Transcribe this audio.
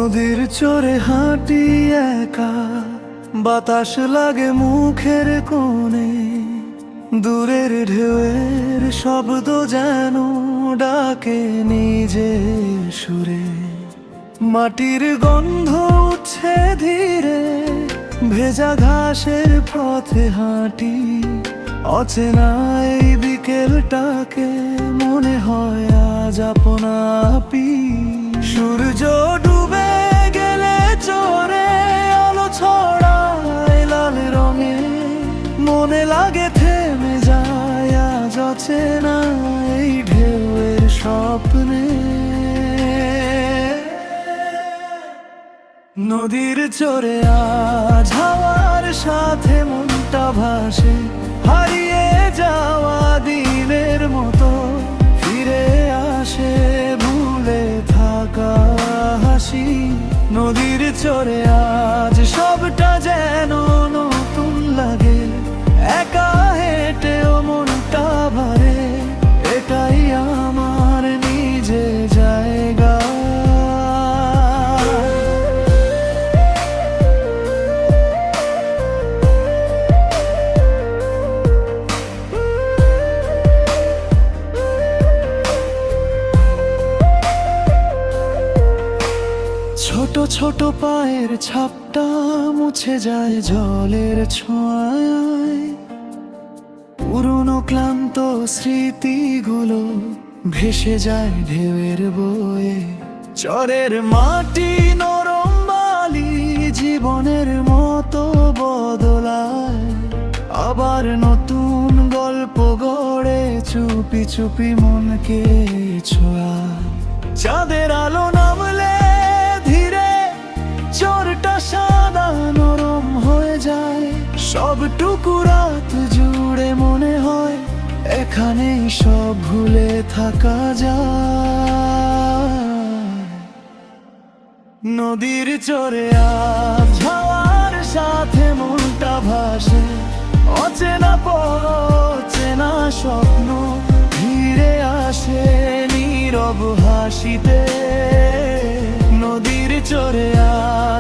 নদীর চরে হাঁটি একা, বাতাস লাগে মুখের কোণে, দূরের ঢেউয়ের শব্দ যেন ডাকে নিজের সুরে। মাটির গন্ধ উঠছে ধীরে, ভেজা ঘাসের পথে হাঁটি, অচেনা এই বিকেলটাকে মনে হয় আজ আপনাপি। সূর্য ডুবে গেলে চরে আলো ছড়ায় লাল রঙে, মনে লাগে থেমে যায় আজ অচেনা এই ঢেউয়ের স্বপ্নে। নদীর চরে আজ হাওয়ার সাথে মনটা ভাসে, হারিয়ে যাওয়া দিনের মতো ফিরে আসে ভুলে থাকা হাসি। নদীর চরে আজ সবটা যেন নতুন লাগে, একা হেঁটেও মনটা ভরে, এটাই আমার নিজে জায়গা। ছোট ছোট পায়ের ছাপটা মুছে যায় জলের ছোঁয়ায়, পুরনো ক্লান্ত স্মৃতিগুলো ভেসে যায় ঢেউয়ের বয়ে। চরের মাটি নরম বালি জীবনের মতো বদলায়, আবার নতুন গল্প গড়ে চুপি চুপি মনকে ছোঁয়ায়। চাঁদের আলো নামলে ধীরে চরটা সাদা নরম হয়ে যায়, সবটুকু রাত জুড়ে মনে হয় এখানেই সব ভুলে থাকা যায়। নদীর চরে আজ হাওয়ার সাথে মনটা ভাসে, অচেনা পথ অচেনা স্বপ্ন ফিরে আসে নীরব হাসিতে। নদীর চরে আজ